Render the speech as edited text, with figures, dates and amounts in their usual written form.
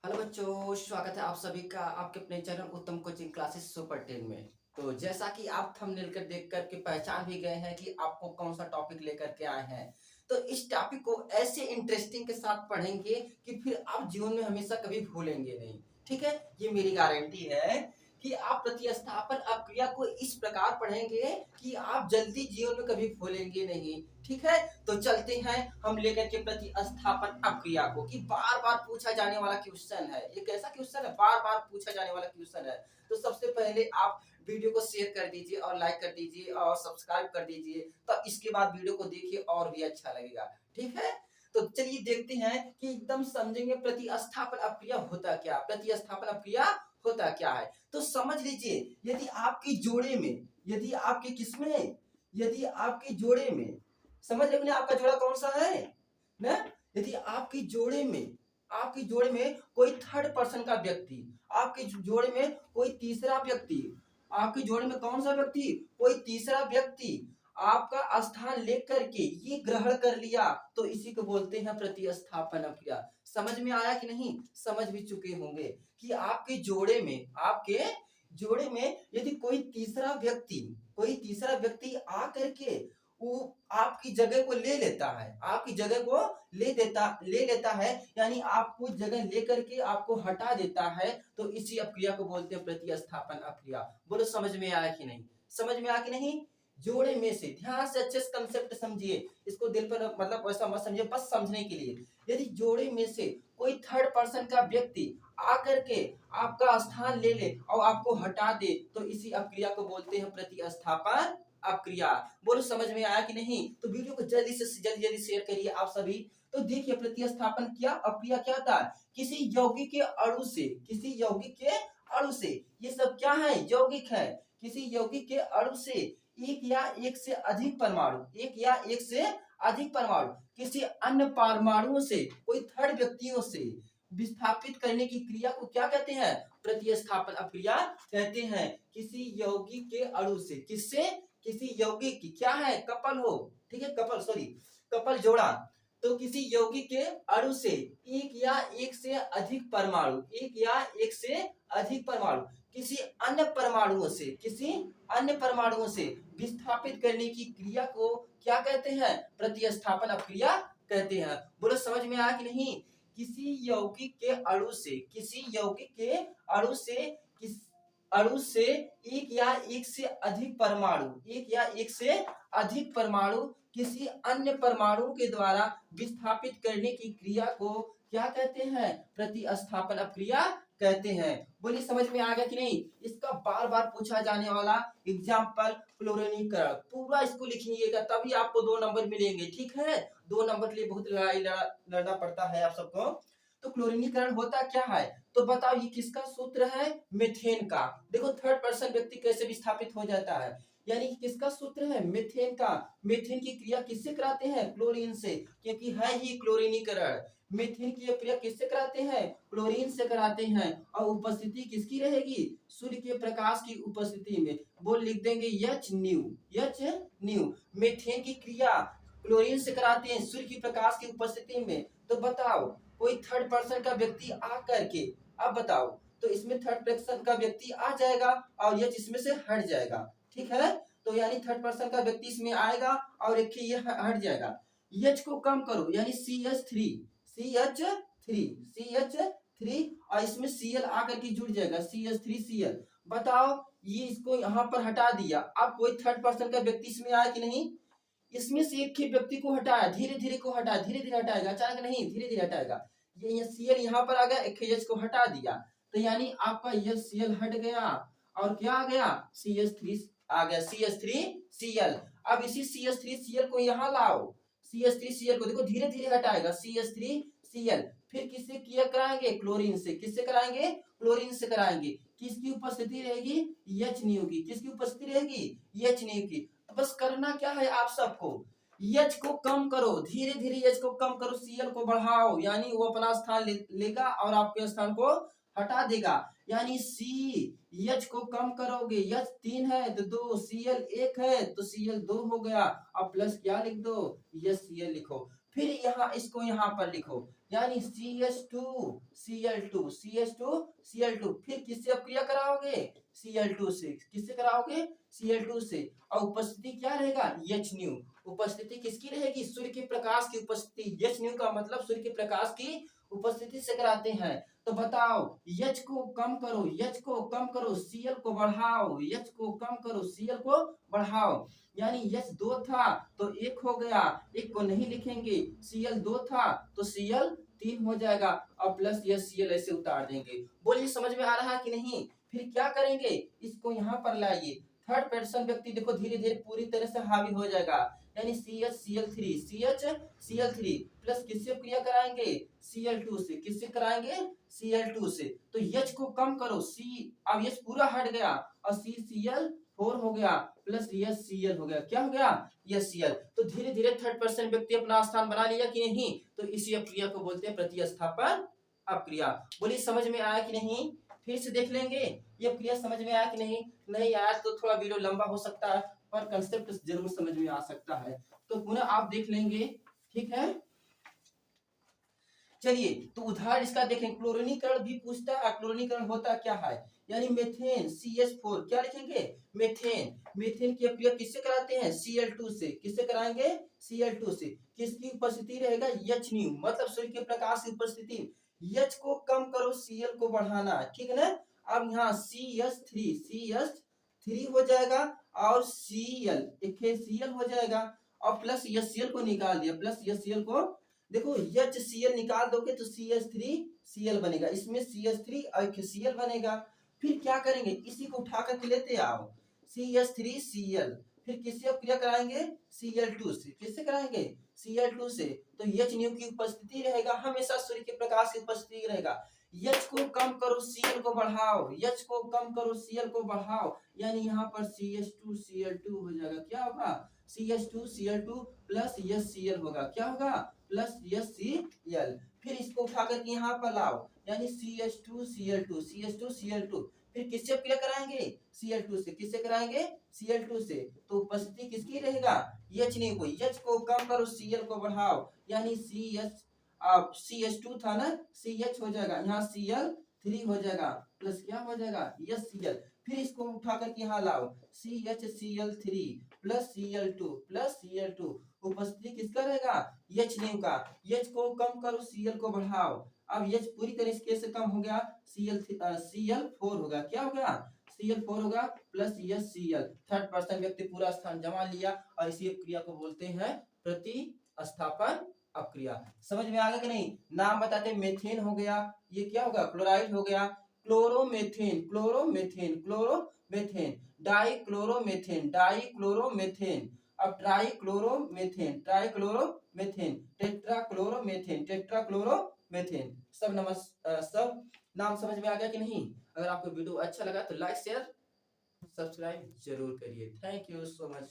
Hello बच्चों, स्वागत है आप सभी का आपके अपने चैनल उत्तम कोचिंग क्लासेस सुपर 10 में। तो जैसा कि आप थंबनेल कर देख करके पहचान भी गए हैं कि आपको कौन सा टॉपिक लेकर के आए हैं। तो इस टॉपिक को ऐसे इंटरेस्टिंग के साथ पढ़ेंगे कि फिर आप जीवन में हमेशा कभी भूलेंगे नहीं। ठीक है, ये मेरी गारंटी है कि आप प्रतिस्थापन अपक्रिया को इस प्रकार पढ़ेंगे कि आप जल्दी जीवन में कभी भूलेंगे नहीं। ठीक है, तो चलते हैं हम लेकर के प्रतिस्थापन अपक्रिया को कि बार बार पूछा जाने वाला क्वेश्चन है। एक ऐसा क्वेश्चन है, बार बार पूछा जाने वाला क्वेश्चन है। तो सबसे पहले आप वीडियो को शेयर कर दीजिए और लाइक कर दीजिए और सब्सक्राइब कर दीजिए। तो इसके बाद वीडियो को देखिए और भी अच्छा लगेगा। ठीक है, तो चलिए देखते हैं कि एकदम समझेंगे प्रतिस्थापन अपक्रिया होता क्या, प्रतिस्थापन अपक्रिया होता क्या है। तो समझ लीजिए, यदि आपकी जोड़े में, यदि आपके किसमें, यदि आपके जोड़े में, समझ रहे आपका जोड़ा कौन सा है ना। यदि आपकी जोड़े में कोई थर्ड पर्सन का व्यक्ति, आपके जोड़े में कोई तीसरा व्यक्ति, आपकी जोड़े में कौन सा व्यक्ति, कोई तीसरा व्यक्ति आपका स्थान लेकर के ये ग्रहण कर लिया, तो इसी को बोलते हैं प्रतिस्थापन अपक्रिया। समझ में आया कि नहीं, समझ भी चुके होंगे कि आपके जोड़े में यदि कोई तीसरा व्यक्ति आकर के वो आपकी जगह को ले लेता है, आपकी जगह को ले लेता है, यानी आपको जगह लेकर के आपको हटा देता है, तो इसी अपक्रिया को बोलते हैं प्रतिस्थापन अपक्रिया। बोलो समझ में आया कि नहीं, समझ में आया कि नहीं। जोड़े में से ध्यान से अच्छे से कंसेप्ट समझिए, इसको दिल पर मतलब वैसा मत समझिए, बस समझने के लिए। यदि जोड़े में से कोई थर्ड पर्सन का व्यक्ति आकर के आपका स्थान ले ले और आपको हटा दे, तो इसी अपक्रिया को बोलते हैं प्रतिस्थापन अपक्रिया। बोलो समझ में आया कि नहीं। तो वीडियो को जल्दी से जल्दी शेयर करिए आप सभी। तो देखिए प्रतिस्थापन क्या अपक्रिया क्या था, किसी यौगिक के अणु से, किसी यौगिक के अणु से, ये सब क्या है, यौगिक है, किसी यौगिक के अणु से एक या एक से अधिक परमाणु, एक या एक से अधिक परमाणु किसी अन्य परमाणुओं से, कोई थर्ड व्यक्तियों से विस्थापित करने की क्रिया को क्या कहते हैं, प्रतिस्थापन अपक्रिया कहते हैं। किसी यौगिक के अणु से, किससे, किसी यौगिक की क्या है, कपल हो, ठीक है, कपल सॉरी कपल जोड़ा। तो किसी यौगिक के अणु से एक या एक से अधिक परमाणु, एक या एक से अधिक परमाणु किसी अन्य परमाणुओं से, किसी अन्य परमाणुओं से विस्थापित करने की क्रिया को क्या कहते हैं, प्रतिस्थापन अपक्रिया कहते हैं। बोलो समझ में आया कि नहीं। किसी यौगिक के अणु से, किसी यौगिक के अणु से, किस अणु से एक या एक से अधिक परमाणु, एक या एक से अधिक परमाणु किसी अन्य परमाणु के द्वारा विस्थापित करने की क्रिया को क्या कहते हैं, प्रतिस्थापन अपक्रिया कहते हैं। बोलिए समझ में आ गया कि नहीं। इसका बार बार पूछा जाने वाला एग्जाम्पल क्लोरीनीकरण, पूरा इसको लिखिएगा तभी आपको 2 नंबर मिलेंगे। ठीक है, 2 नंबर के लिए बहुत लड़ना पड़ता है आप सबको। तो क्लोरीनीकरण होता क्या है, तो बताओ ये किसका सूत्र है, मीथेन का। देखो थर्ड पर्सन व्यक्ति कैसे विस्थापित हो जाता है, यानी कि किसका सूत्र है, मीथेन का। मीथेन की क्रिया किससे कराते हैं, क्लोरीन से, क्योंकि है ही क्लोरीनीकरण। मीथेन की क्रिया किससे कराते हैं, क्लोरीन से कराते हैं। और उपस्थिति किसकी रहेगी, सूर्य के प्रकाश की उपस्थिति में। बोल लिख देंगे H new, H new. Methane की क्रिया क्लोरीन से कराते हैं सूर्य की प्रकाश की उपस्थिति में। तो बताओ कोई थर्ड पर्सन का व्यक्ति आ करके, अब बताओ, तो इसमें थर्ड पर्सन का व्यक्ति आ जाएगा और एच इसमें से हट जाएगा। ठीक है, तो यानी थर्ड पर्सन का व्यक्ति इसमें आएगा और एक ये हट जाएगा। एच को कम करो, यानी CH3, CH3, CH3 और इसमें Cl आकर के जुड़ जाएगा, CH3Cl। बताओ ये इसको यहाँ पर हटा दिया, अब कोई थर्ड पर्सन का व्यक्ति इसमें आया कि नहीं, इसमें से एक ही व्यक्ति को हटाया, धीरे धीरे को हटाया, धीरे धीरे हटाएगा, अचानक नहीं, धीरे धीरे हटाएगा। ये Cl यहाँ पर आ गया, एक H को हटा दिया, तो यानी आपका ये Cl हट गया और क्या आ गया, CH3 आ गया, CH3Cl। अब इसी CH3Cl को यहाँ लाओ, CH3Cl को देखो धीरे धीरे हटाएगा, CH3Cl। फिर किससे किया कराएंगे, क्लोरीन से। किससे कराएंगे, क्लोरीन से कराएंगे। किसकी उपस्थिति रहेगी, एच न्यू की। किसकी उपस्थिति रहेगी, एच न्यू की। तो बस करना क्या है आप सबको, एच को कम करो, धीरे धीरे एच को कम करो, Cl को बढ़ाओ, यानी वो अपना स्थान लेगा और आपके स्थान को हटा देगा। यानी एच को कम करोगे, एच 3 है तो 2, Cl 1 है तो Cl 2 हो गया। अब प्लस क्या लिख दो, Cl लिखो। फिर यहाँ इसको यहाँ पर लिखो, यानी CH2Cl2 फिर किससे अपक्रिया कराओगे? Cl2 से। किससे कराओगे? Cl2 से। और उपस्थिति क्या रहेगा? H new. उपस्थिति किसकी रहेगी? सूर्य के प्रकाश की उपस्थिति। H न्यू का मतलब सूर्य के प्रकाश की उपस्थिति से कराते हैं। तो बताओ, H को कम करो, H को कम करो, Cl को बढ़ाओ, H को कम करो, Cl को बढ़ाओ। यानी H 2 था तो 1 हो गया, 1 को नहीं लिखेंगे। Cl 2 था तो Cl 3 हो जाएगा और प्लस ये Cl ऐसे उतार देंगे। बोलिए समझ में आ रहा है कि नहीं? फिर क्या करेंगे? इसको यहाँ पर लाइए। थर्ड पर्सन व्यक्ति देखो धीरे धीरे पूरी तरह से हावी हो जाएगा। यानी CH प्लस किससे क्रिया कराएंगे? Cl2 से। किससे कराएंगे? Cl2 से। तो H को कम करो, अब H पूरा हट गया और CCl4 हो गया प्लस Cl हो गया। क्या हो गया? Cl। तो धीरे धीरे थर्ड पर्सन व्यक्ति अपना स्थान बना लिया कि नहीं? तो इसी अपक्रिया को बोलते हैं प्रतिस्थापन अपक्रिया। बोलिए समझ में आया कि नहीं? फिर से देख लेंगे। ये क्रिया समझ में आया कि नहीं? नहीं आया तो थोड़ा वीडियो लंबा हो सकता है पर कंसेप्ट जरूर समझ में आ सकता है। तो पुनः आप देख लेंगे, ठीक है। चलिए तो उदाहरण इसका देखें। क्लोरीनीकरण भी पूछता है। क्लोरीनीकरण होता क्या है? यानी मेथेन CH4 क्या लिखेंगे? मेथेन। मेथेन की अपक्रिया किससे कराते हैं? Cl2 से। किससे कराएंगे? Cl2 से। किसकी उपस्थिति रहेगा? H न्यू मतलब सूर्य के प्रकाश की उपस्थिति। H को कम करो, Cl को बढ़ाना, ठीक है ना। अब यहाँ CH3 हो जाएगा और Cl एक Cl हो जाएगा और प्लस Cl को निकाल दिया, प्लस Cl को देखो HCl निकाल दोगे तो CH3Cl बनेगा। इसमें CH3 और Cl बनेगा। फिर क्या करेंगे? इसी को उठा कर लेते आओ, CH3Cl। फिर किससे अपक्रिया कराएंगे? Cl2 से। किससे कराएंगे? Cl2 से। तो H न्यू की उपस्थिति रहेगा, हमेशा सूर्य के प्रकाश की उपस्थिति रहेगा। H को कम करो, Cl को बढ़ाओ, H को कम करो, Cl को बढ़ाओ। यानी यहाँ पर CH2Cl2 हो जाएगा। क्या होगा? CH2Cl2 प्लस HCl होगा। क्या होगा? Plus HCl। फिर इसको उठा करके यहाँ पर लाओ, यानी CH2Cl2 फिर किससे अपक्रिया कराएंगे? Cl2 से। किससे कराएंगे? Cl2 से। तो उपस्थिति किसकी रहेगा? H नहीं को। H को कम करो, Cl को बढ़ाओ, यानी CH2 था ना, CH हो जाएगा, यहाँ Cl3 हो जाएगा प्लस क्या हो जाएगा? HCl। फिर इसको उठा करके यहाँ लाओ, CHCl3 प्लस Cl2 उपस्थिति किसका रहेगा? H न्यू का। H को कम करो, Cl को बढ़ाओ। अब H पूरी तरीके से कम हो गया, Cl4 होगा। क्या होगा? Cl4 होगा प्लस HCl। थर्ड पर्सन व्यक्ति पूरा स्थान जमा लिया और इसी क्रिया को बोलते हैं प्रतिस्थापन अपक्रिया। समझ में आ गया कि नहीं? नाम बताते, मेथेन हो गया, ये क्या होगा? क्लोराइड हो गया, क्लोरोमेथेन, डाइक्लोरोमेथेन, अब ट्राइक्लोरोमेथेन, टेट्राक्लोरोमेथेन। सब नाम समझ में आ गया कि नहीं? अगर आपको वीडियो अच्छा लगा तो लाइक शेयर सब्सक्राइब जरूर करिए। Thank you so much.